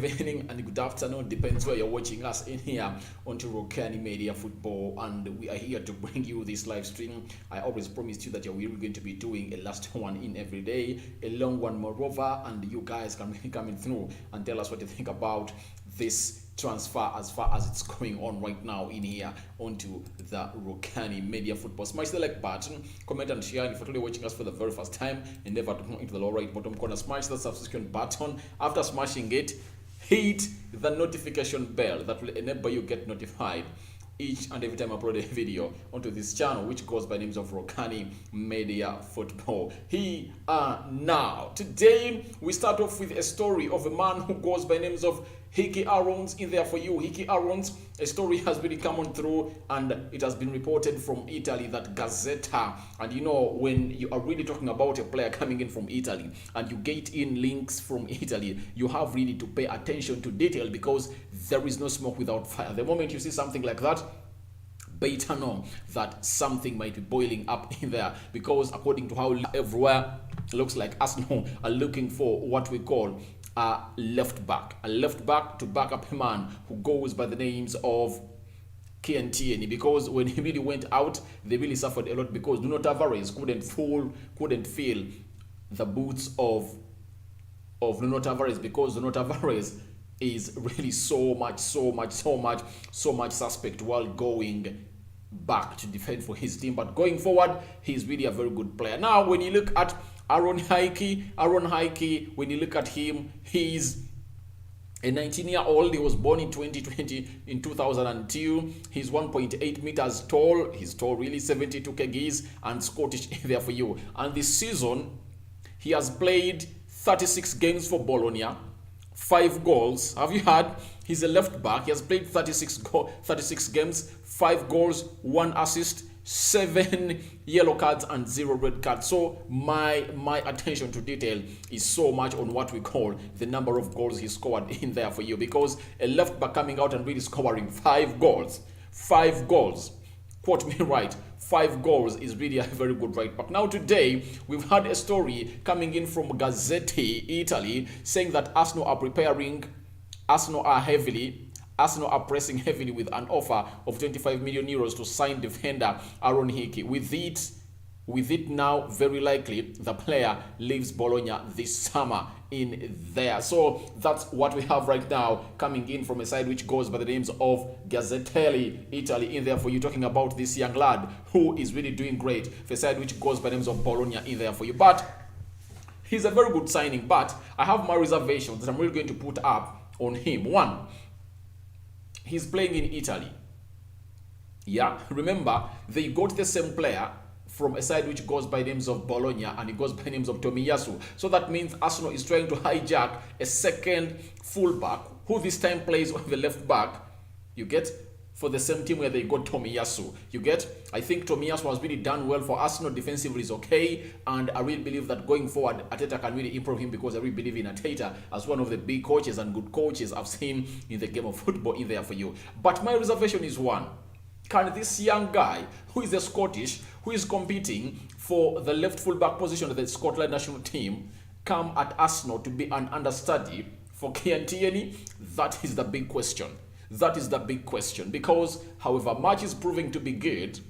evening and good afternoon, depends where you're watching us in here onto Rokani Media Football, and we are here to bring you this live stream. I always promised you that we're going to be doing a last one in every day, a long one moreover, and you guys can be coming through and tell us what you think about this transfer as far as it's going on right now in here onto the Rokani Media Football. Smash the like button, comment and share. And if you're really watching us for the very first time, endeavor to go into the lower right bottom corner, smash the subscription button. After smashing it, hit the notification bell that will enable you get notified each and every time I upload a video onto this channel, which goes by names of Rokani Media Football. Now today we start off with a story of a man who goes by names of Hickey in there for you. Hickey, a story has really come on through, and it has been reported from Italy that Gazzetta, and you know, when you are really talking about a player coming in from Italy and you get in links from Italy, you have really to pay attention to detail, because there is no smoke without fire. The moment you see something like that, better know that something might be boiling up in there, because according to how everywhere looks like Arsenal are looking for what we call a left back to back up a man who goes by the names of Tierney, because when he really went out, they really suffered a lot, because Nuno Tavares couldn't fill the boots of Nuno Tavares, because Nuno Tavares is really so much suspect while going back to defend for his team. But going forward, he's really a very good player. Now, when you look at Hickey, when you look at him, he's a 19-year-old. He was born in 2002. He's 1.8 meters tall. He's tall, really, 72 kgs, and Scottish there for you. And this season, he has played 36 games for Bologna, 5 goals. Have you heard? He's a left back. He has played 36 games, 5 goals, 1 assist, 7 yellow cards and 0 red cards. So my attention to detail is so much on what we call the number of goals he scored in there for you, because a left back coming out and really scoring 5 goals, quote me right, 5 goals is really a very good right back. Now today we've had a story coming in from Gazzetta Italy saying that Arsenal are pressing heavily with an offer of 25 million euros to sign defender Hickey. With it now very likely the player leaves Bologna this summer in there. So that's what we have right now coming in from a side which goes by the names of Gazzetta Italy in there for you, talking about this young lad who is really doing great for a side which goes by the names of Bologna in there for you. But he's a very good signing, but I have my reservations that I'm really going to put up on him. One, he's playing in Italy. Yeah, remember, they got the same player from a side which goes by names of Bologna, and it goes by names of Tomiyasu. So that means Arsenal is trying to hijack a second fullback who this time plays on the left back. You get? For the same team where they got Tomiyasu. You get? I think Tomiyasu has really done well for Arsenal. Defensively is okay, and I really believe that going forward, Arteta can really improve him, because I really believe in Arteta as one of the big coaches and good coaches I've seen in the game of football in there for you. But my reservation is one. Can this young guy, who is a Scottish, who is competing for the left fullback position of the Scotland national team, come at Arsenal to be an understudy for Tierney? That is the big question. That is the big question, because however much is proving to be good,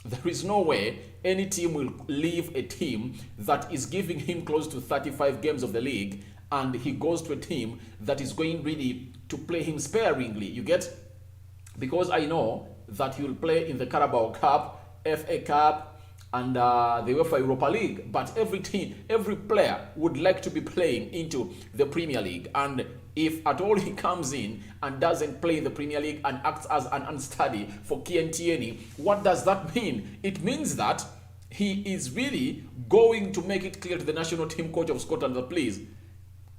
there is no way any team will leave a team that is giving him close to 35 games of the league, and he goes to a team that is going really to play him sparingly. You get? Because I know that he will play in the Carabao Cup, FA Cup, and the UEFA Europa League. But every player would like to be playing into the Premier League. And if at all he comes in and doesn't play in the Premier League and acts as an unstudy for Tierney, what does that mean? It means that he is really going to make it clear to the national team coach of Scotland that, please,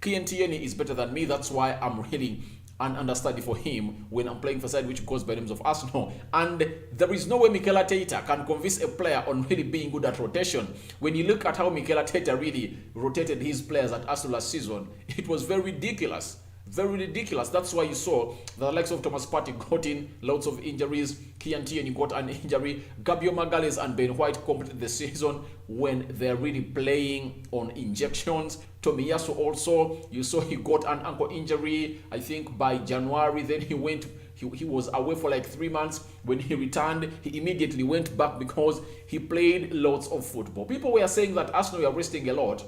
Tierney is better than me. That's why I'm really an understudy for him when I'm playing for side which goes by names of Arsenal. And there is no way Mikel Arteta can convince a player on really being good at rotation. When you look at how Mikel Arteta really rotated his players at Arsenal last season, it was very ridiculous. Very ridiculous. That's why you saw the likes of Thomas Partey got in lots of injuries. Tierney got an injury. Gabriel and Ben White completed the season when they're really playing on injections. Tomiyasu also, you saw he got an ankle injury, I think by January. Then he was away for like 3 months. When he returned, he immediately went back because he played lots of football. People were saying that Arsenal were resting a lot,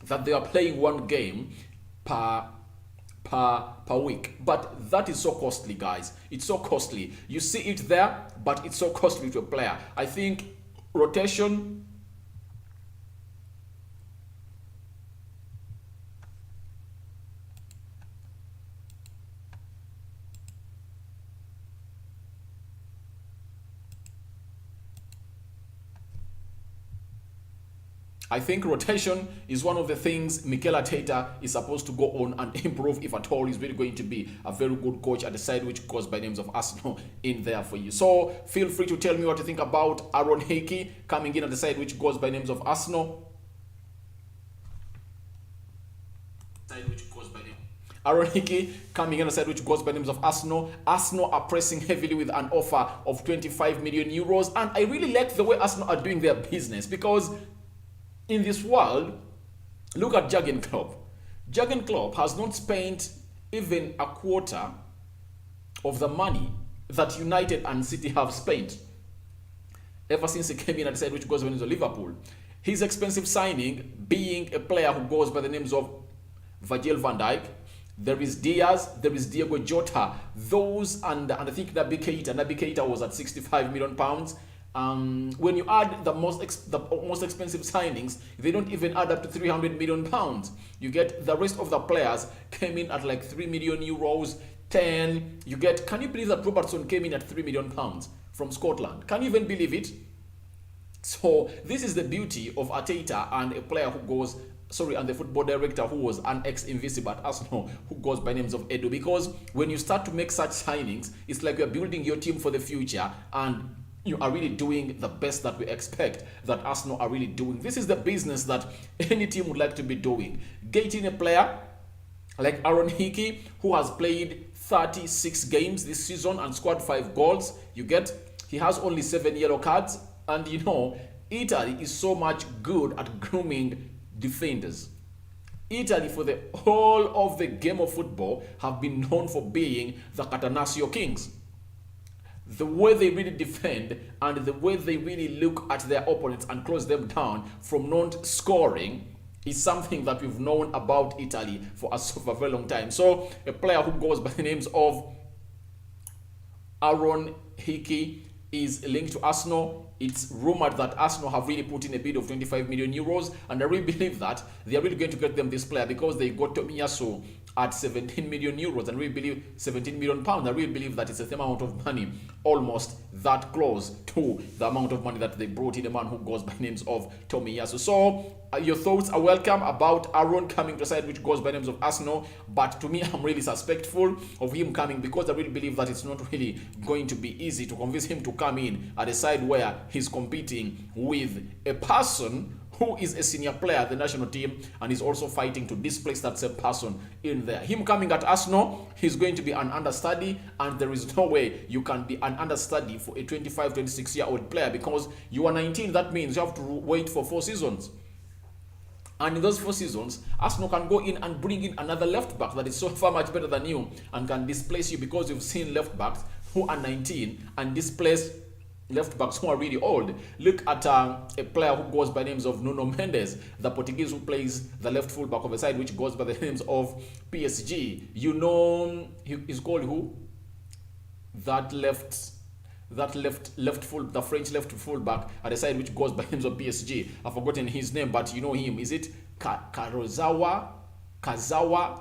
that they are playing one game per week, but that is so costly, guys. It's so costly. You see it there, but it's so costly to a player. I think rotation, is one of the things Mikel Arteta is supposed to go on and improve, if at all he's really going to be a very good coach at the side which goes by names of Arsenal in there for you. So feel free to tell me what you think about Aaron Hickey coming in at the side which goes by names of Arsenal. Aaron Hickey coming in on the side which goes by names of Arsenal. Arsenal are pressing heavily with an offer of 25 million euros. And I really like the way Arsenal are doing their business, because in this world, look at Jurgen Klopp. Jurgen Klopp has not spent even a quarter of the money that United and City have spent ever since he came in at the side which goes by the names of Liverpool. His expensive signing being a player who goes by the names of Virgil van Dijk. There is Diaz, there is Diego Jota. Those and I think Naby Keita was at 65 million pounds. When you add the most expensive signings, they don't even add up to 300 million pounds. You get the rest of the players came in at like 3 million euros, 10. You get, can you believe that Robertson came in at 3 million pounds from Scotland? Can you even believe it? So this is the beauty of Arteta and a player who goes, and the football director who was an ex-Invisible at Arsenal, who goes by names of Edu. Because when you start to make such signings, it's like you're building your team for the future, and you are really doing the best that we expect that Arsenal are really doing. This is the business that any team would like to be doing. Getting a player like Aaron Hickey, who has played 36 games this season and scored 5 goals. You get, he has only 7 yellow cards. And you know, Italy is so much good at grooming defenders. Italy, for the whole of the game of football, have been known for being the Catenaccio Kings. The way they really defend and the way they really look at their opponents and close them down from not scoring is something that we've known about Italy for a very long time. So a player who goes by the names of Aaron Hickey is linked to Arsenal. It's rumored that Arsenal have really put in a bid of 25 million euros, and I really believe that they are really going to get them this player, because they got Tomiyasu at 17 million euros and really believe 17 million pounds. I really believe that it's the same amount of money, almost that close to the amount of money that they brought in a man who goes by names of Tomiyasu. So your thoughts are welcome about Aaron coming to a side which goes by names of Arsenal, but to me, I'm really suspectful of him coming, because I really believe that it's not really going to be easy to convince him to come in at a side where he's competing with a person who is a senior player at the national team and is also fighting to displace that same person in there. Him coming at Arsenal, he's going to be an understudy, and there is no way you can be an understudy for a 25, 26-year-old player, because you are 19. That means you have to wait for 4 seasons. And in those 4 seasons, Arsenal can go in and bring in another left back that is so far much better than you and can displace you, because you've seen left backs who are 19 and displace left backs who are really old. Look at a player who goes by names of Nuno Mendes, the Portuguese who plays the left full back of the side, which goes by the names of PSG. You know, he's called who? The French left full back at the side, which goes by names of PSG. I've forgotten his name, but you know him. Is it Kazawa?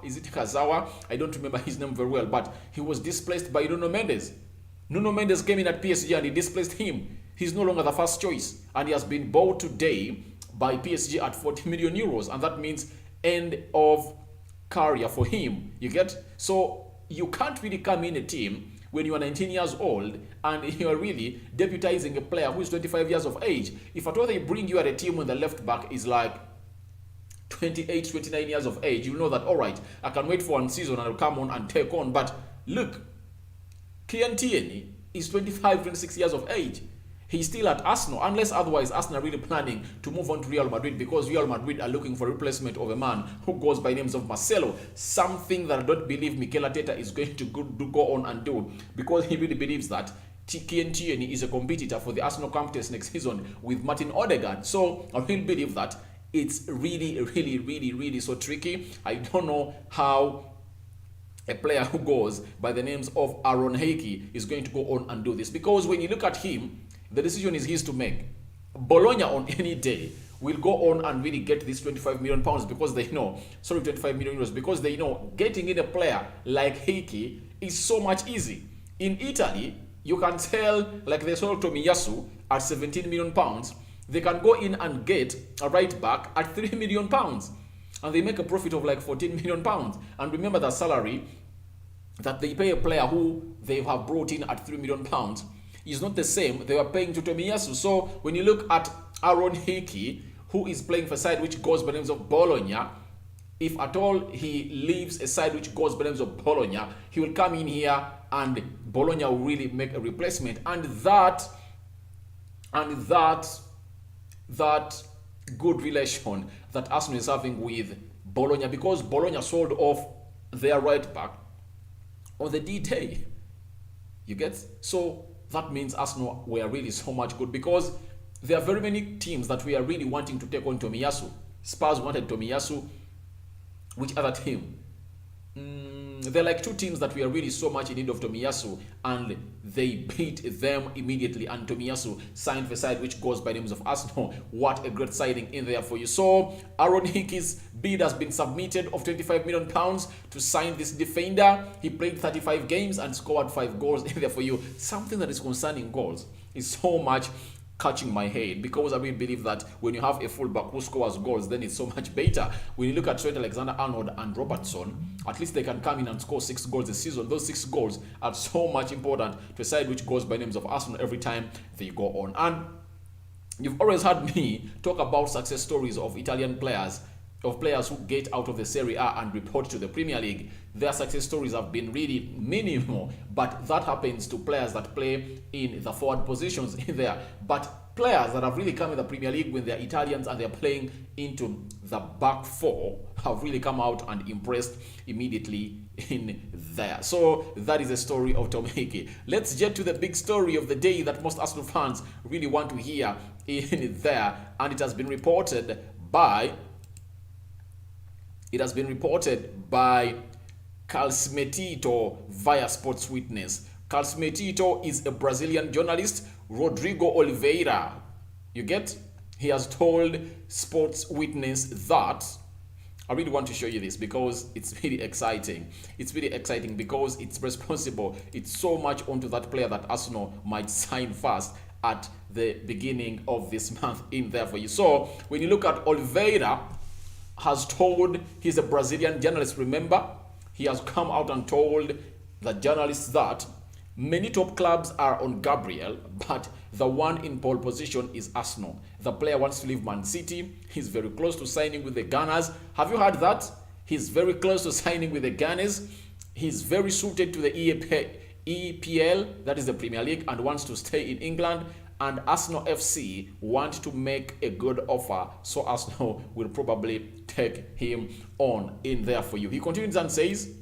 Is it Kazawa? I don't remember his name very well, but he was displaced by Nuno Mendes. Nuno Mendes came in at PSG and he displaced him. He's no longer the first choice, and he has been bought today by PSG at 40 million euros, and that means end of career for him. You get? So you can't really come in a team when you are 19 years old and you are really deputizing a player who is 25 years of age. If at all they bring you at a team when the left back is like 28, 29 years of age, you know that, all right, I can wait for 1 season and I'll come on and take on. But look, Kian Tierney is 25, 26 years of age. He's still at Arsenal, unless otherwise Arsenal are really planning to move on to Real Madrid, because Real Madrid are looking for a replacement of a man who goes by names of Marcelo, something that I don't believe Mikel Arteta is going to go on and do, because he really believes that Tierney is a competitor for the Arsenal competence next season with Martin Odegaard. So I really believe that it's really so tricky. I don't know how a player who goes by the names of Aaron Hickey is going to go on and do this, because when you look at him, the decision is his to make. Bologna on any day will go on and really get this 25 million pounds, because they know, 25 million euros, because they know getting in a player like Hickey is so much easy. In Italy, you can tell, like they sold Tomiyasu at 17 million pounds, they can go in and get a right back at 3 million pounds, and they make a profit of like 14 million pounds. And remember, the salary that they pay a player who they have brought in at 3 million pounds is not the same they were paying to Tomiyasu. So when you look at Aaron Hickey, who is playing for a side which goes by the names of Bologna, if at all he leaves a side which goes by the names of Bologna, he will come in here and Bologna will really make a replacement. And that good relation that Arsenal is having with Bologna, because Bologna sold off their right back on the D-Day. You get? So that means Arsenal were really so much good, because there are very many teams that we are really wanting to take on Tomiyasu. Spurs wanted Tomiyasu. Which other team? There are like two teams that we are really so much in need of Tomiyasu, and they beat them immediately, and Tomiyasu signed for a side which goes by names of Arsenal. What a great signing in there for you. So Aaron Hickey's bid has been submitted of 25 million pounds to sign this defender. He played 35 games and scored 5 goals in there for you. Something that is concerning goals is so much catching my head, because I really believe that when you have a fullback who scores goals, then it's so much better. When you look at Trent Alexander-Arnold and Robertson, at least they can come in and score 6 goals this season. Those 6 goals are so much important to a side which goes by names of Arsenal every time they go on. And you've always heard me talk about success stories of Italian players, of players who get out of the Serie A and report to the Premier League. Their success stories have been really minimal, but that happens to players that play in the forward positions in there. But players that have really come in the Premier League when they're Italians and they're playing into the back four have really come out and impressed immediately in there. So that is the story of Tom Hickey. Let's get to the big story of the day that most Arsenal fans really want to hear in there, and it has been reported by Carl Smetito via Sports Witness. Carl Smetito is a Brazilian journalist, Rodrigo Oliveira. You get? He has told Sports Witness that, I really want to show you this because it's really exciting. It's really exciting because it's responsible. It's so much onto that player that Arsenal might sign fast at the beginning of this month in there for you. So when you look at Oliveira, has told, he's a Brazilian journalist, remember? He has come out and told the journalists that many top clubs are on Gabriel, but the one in pole position is Arsenal. The player wants to leave Man City. He's very close to signing with the Gunners. Have you heard that? He's very close to signing with the Gunners. He's very suited to the EPL, that is the Premier League, and wants to stay in England. And Arsenal FC want to make a good offer, so Arsenal will probably take him on in there for you. He continues and says,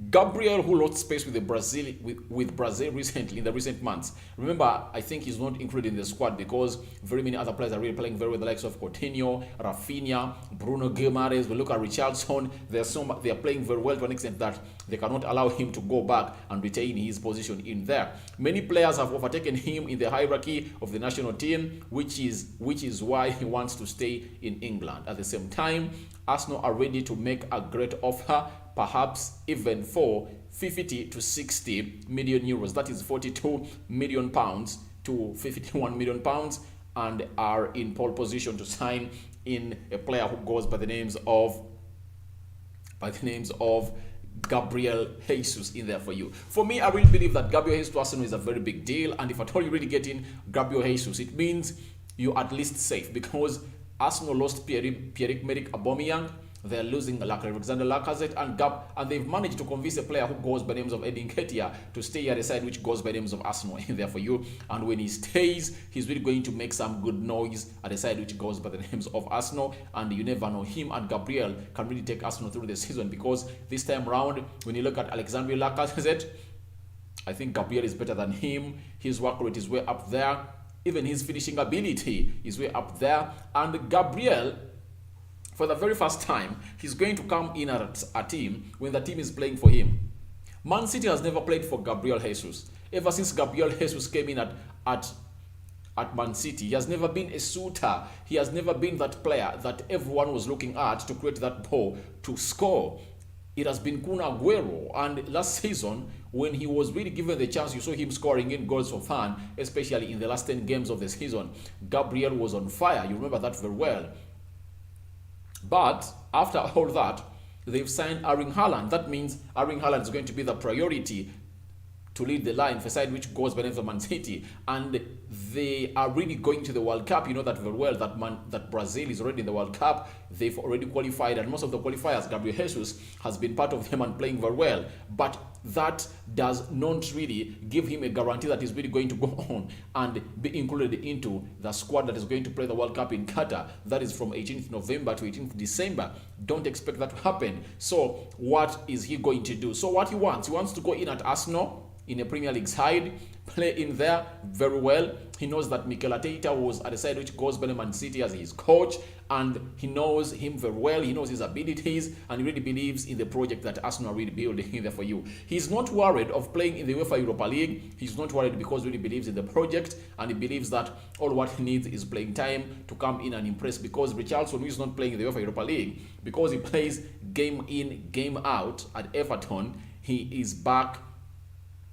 Gabriel, who lost space with Brazil recently in the recent months. Remember, I think he's not included in the squad because very many other players are really playing very well, the likes of Coutinho, Rafinha, Bruno Guimaraes. We look at Richarlison. They are playing very well to an extent that they cannot allow him to go back and retain his position in there. Many players have overtaken him in the hierarchy of the national team, which is why he wants to stay in England. At the same time, Arsenal are ready to make a great offer, perhaps even for 50 to 60 million euros. That is 42 million pounds to 51 million pounds, and are in pole position to sign in a player who goes by the names of Gabriel Jesus in there for you. For me, I really believe that Gabriel Jesus to Arsenal is a very big deal, and if at all you really get in Gabriel Jesus, it means you're at least safe, because Arsenal lost Pierre-Emerick Aubameyang. They're losing Alexander Lacazette and they've managed to convince a player who goes by the names of Edin Nketiah to stay at a side which goes by the names of Arsenal in there for you. And when he stays, he's really going to make some good noise at a side which goes by the names of Arsenal. And you never know, him and Gabriel can really take Arsenal through the season, because this time around, when you look at Alexander Lacazette, I think Gabriel is better than him. His work rate is way up there. Even his finishing ability is way up there. And Gabriel, for the very first time, he's going to come in at a team when the team is playing for him. Man City has never played for Gabriel Jesus. Ever since Gabriel Jesus came in at Man City, he has never been a shooter. He has never been that player that everyone was looking at to create that ball to score. It has been Kun Aguero. And last season, when he was really given the chance, you saw him scoring in goals for fun, especially in the last 10 games of the season. Gabriel was on fire. You remember that very well. But after all that, they've signed Erling Haaland. That means Erling Haaland is going to be the priority to lead the line for side which goes by the name of Man City. And they are really going to the World Cup. You know that very well, that Brazil is already in the World Cup. They've already qualified, and most of the qualifiers, Gabriel Jesus has been part of them and playing very well. But that does not really give him a guarantee that he's really going to go on and be included into the squad that is going to play the World Cup in Qatar. That is from 18th November to 18th December. Don't expect that to happen. So what is he going to do? So what he wants to go in at Arsenal, in a Premier League side, play in there very well. He knows that Mikel Arteta was at the side which goes by Man City as his coach, and he knows him very well. He knows his abilities, and he really believes in the project that Arsenal are really building in there for you. He's not worried of playing in the UEFA Europa League. He's not worried because he really believes in the project, and he believes that all what he needs is playing time to come in and impress, because Richarlison, who is not playing in the UEFA Europa League, because he plays game in, game out at Everton, he is back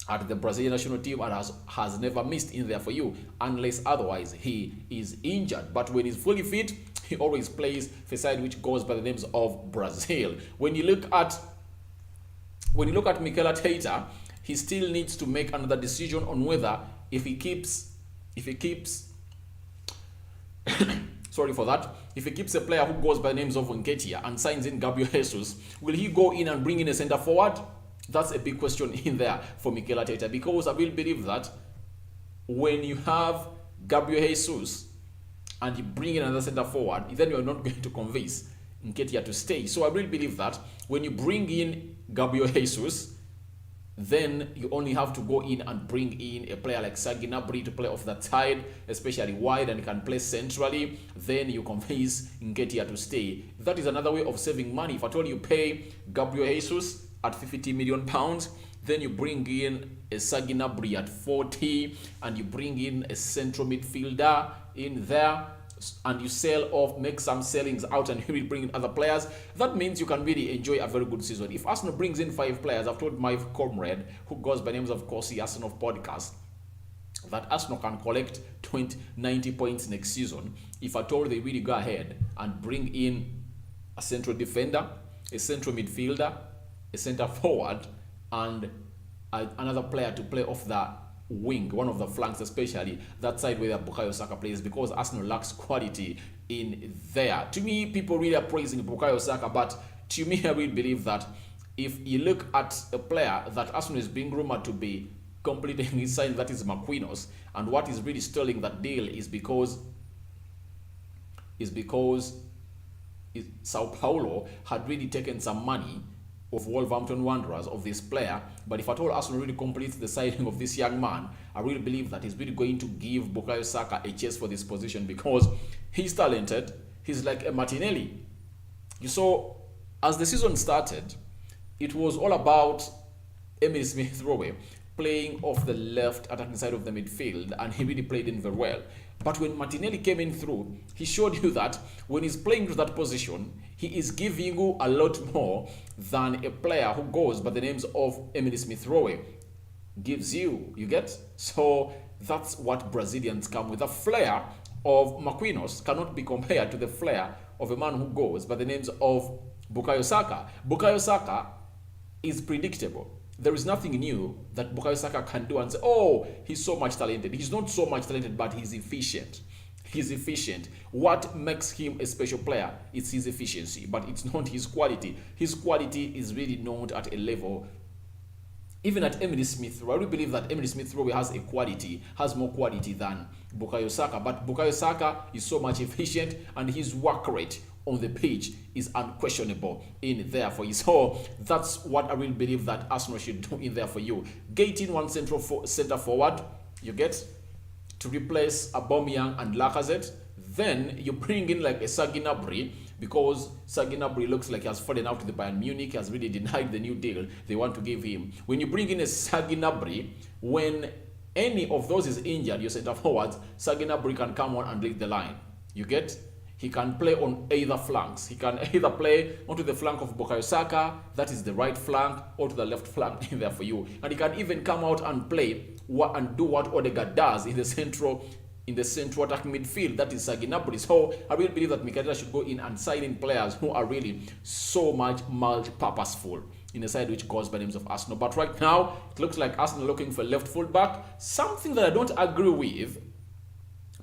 at the Brazilian national team and has never missed in there for you, unless otherwise he is injured. But when he's fully fit, he always plays for side which goes by the names of Brazil. When you look at Mikel Arteta, he still needs to make another decision on whether if he keeps sorry for that. If he keeps a player who goes by the names of Nketiah and signs in Gabriel Jesus, will he go in and bring in a center forward? That's a big question in there for Mikel Arteta, because I will believe that when you have Gabriel Jesus and you bring in another center forward, then you are not going to convince Nketiah to stay. So I really believe that when you bring in Gabriel Jesus, then you only have to go in and bring in a player like Serge Gnabry to play off that side, especially wide, and can play centrally. Then you convince Nketiah to stay. That is another way of saving money. If I told you pay Gabriel Jesus at 50 million pounds, then you bring in a Serge Gnabry at 40, and you bring in a central midfielder in there, and you sell off, make some sellings out, and you will bring in other players. That means you can really enjoy a very good season. If Arsenal brings in 5 players, I've told my comrade, who goes by names of Kosi Arsenal podcast, that Arsenal can collect 90 points next season if at all they really go ahead and bring in a central defender, a central midfielder, a center forward, and another player to play off the wing, one of the flanks, especially that side where Bukayo Saka plays, because Arsenal lacks quality in there. To me, people really are praising Bukayo Saka, but to me, I really believe that if you look at a player that Arsenal is being rumored to be completing his sign, that is Marquinhos, and what is really stalling that deal is because Sao Paulo had really taken some money of Wolverhampton Wanderers of this player. But if at all Arsenal really completes the signing of this young man, I really believe that he's really going to give Bukayo Saka a chase for this position, because he's talented. He's like a Martinelli. You saw, as the season started, it was all about Emile Smith-Rowe playing off the left attacking side of the midfield, and he really played in very well. But when Martinelli came in through, he showed you that when he's playing to that position, he is giving you a lot more than a player who goes by the names of Emile Smith-Rowe gives you. You get? So that's what Brazilians come with. The flair of Marquinhos cannot be compared to the flair of a man who goes by the names of Bukayo Saka. Bukayo Saka is predictable. There is nothing new that Bukayo Saka can do and say, oh, he's so much talented. He's not so much talented, but he's efficient. He's efficient. What makes him a special player? It's his efficiency, but it's not his quality. His quality is really not at a level. Even at Emily Smith Rowe, I do believe that Emily Smith Rowe has more quality than Bukayo Saka. But Bukayo Saka is so much efficient, and his work rate on the pitch is unquestionable in there for you. So that's what I really believe that Arsenal should do in there for you. Getting one centre forward, you get, to replace Aubameyang and Lacazette. Then you bring in like a Serge Gnabry, because Serge Gnabry looks like he has fallen out to the Bayern Munich, has really denied the new deal they want to give him. When you bring in a Serge Gnabry, when any of those is injured, your centre forwards, Serge Gnabry can come on and lead the line. You get? He can play on either flanks. He can either play onto the flank of Bukayo Saka, that is the right flank, or to the left flank in there for you. And he can even come out and play and do what Odegaard does in the central attacking midfield, that is Serge Gnabry. So I really believe that Mikel Arteta should go in and sign in players who are really so much multi-purposeful in a side which goes by the names of Arsenal. But right now, it looks like Arsenal looking for left full back, something that I don't agree with,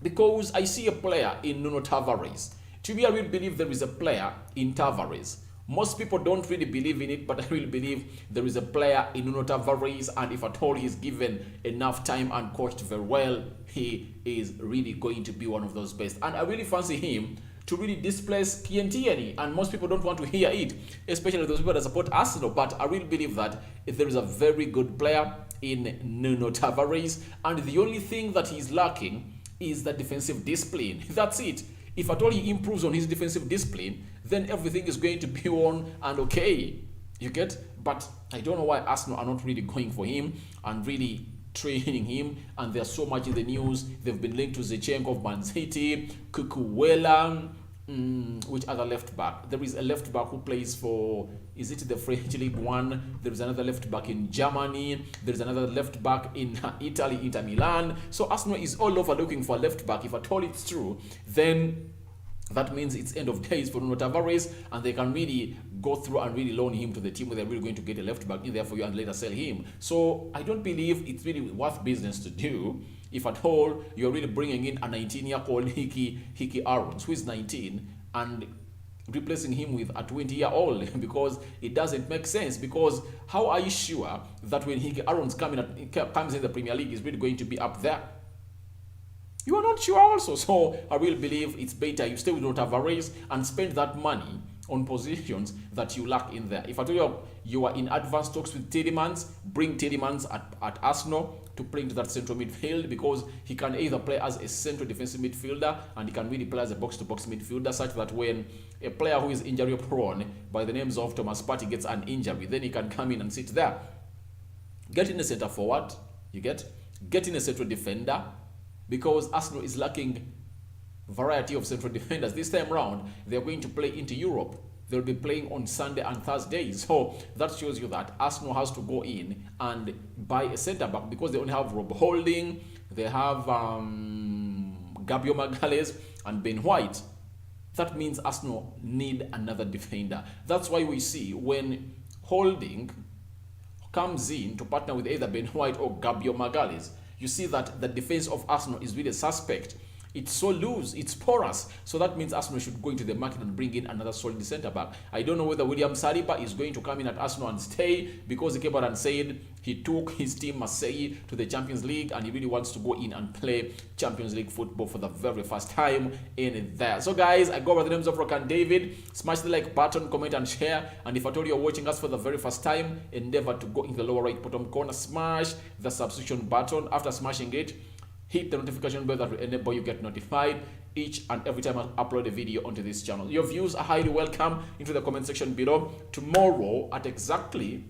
because I see a player in Nuno Tavares. To me, I really believe there is a player in Tavares. Most people don't really believe in it, but I really believe there is a player in Nuno Tavares, and if at all he's given enough time and coached very well, he is really going to be one of those best. And I really fancy him to really displace Tierney, and most people don't want to hear it, especially those people that support Arsenal. But I really believe that if there is a very good player in Nuno Tavares, and the only thing that he's lacking is the defensive discipline. That's it. If at all he improves on his defensive discipline, then everything is going to be on and okay. You get? But I don't know why Arsenal are not really going for him and really training him. And there's so much in the news. They've been linked to Zinchenko of Man City, Kukuwela, which other left back? There is a left back who plays for, is it the French League One? There is another left back in Germany. There is another left back in Italy, Inter Milan. So Arsenal is all over looking for a left back. If at all it's true, then that means it's end of days for Nuno Tavares, and they can really go through and really loan him to the team where they're really going to get a left back in there for you and later sell him. So I don't believe it's really worth business to do. If at all you're really bringing in a 19-year-old Hickey Aarons, who is 19, and replacing him with a 20-year-old, because it doesn't make sense. Because how are you sure that when Hickey Aarons comes in the Premier League is really going to be up there? You are not sure also. So I will believe it's better you stay with Tavares and spend that money on positions that you lack in there. If I tell you you are in advanced talks with Tielemans, bring Tielemans at Arsenal to play into that central midfield, because he can either play as a central defensive midfielder, and he can really play as a box-to-box midfielder, such that when a player who is injury prone by the names of Thomas Partey gets an injury, then he can come in and sit there. Get in a centre forward, get in a central defender, because Arsenal is lacking variety of central defenders. This time round, they're going to play into Europe. They'll be playing on Sunday and Thursday. So that shows you that Arsenal has to go in and buy a centre back, because they only have Rob Holding, they have Gabriel Magalhaes and Ben White. That means Arsenal need another defender. That's why we see when Holding comes in to partner with either Ben White or Gabriel Magalhaes, you see that the defense of Arsenal is really suspect. It's so loose, it's porous. So that means Arsenal should go into the market and bring in another solid centre back. I don't know whether William Saliba is going to come in at Arsenal and stay, because he came out and said he took his team Marseille to the Champions League and he really wants to go in and play Champions League football for the very first time in there. So guys, I go by the names of Rokani David. Smash the like button, comment and share. And if at all you're watching us for the very first time, endeavor to go in the lower right bottom corner, smash the subscription button. After smashing it, hit the notification bell that will enable you get notified each and every time I upload a video onto this channel. Your views are highly welcome into the comment section below. Tomorrow at exactly,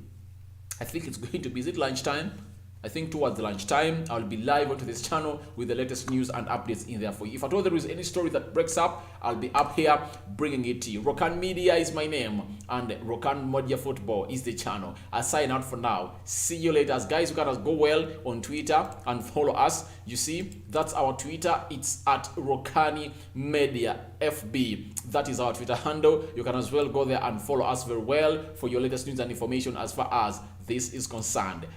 I think it's going to be, is it lunchtime? I think towards the lunchtime, I'll be live onto this channel with the latest news and updates in there for you. If at all there is any story that breaks up, I'll be up here bringing it to you. Rokani Media is my name, and Rokani Media Football is the channel. I sign out for now. See you later. Guys, you can go well on Twitter and follow us. You see, that's our Twitter. It's at Rokani Media FB. That is our Twitter handle. You can as well go there and follow us very well for your latest news and information as far as this is concerned.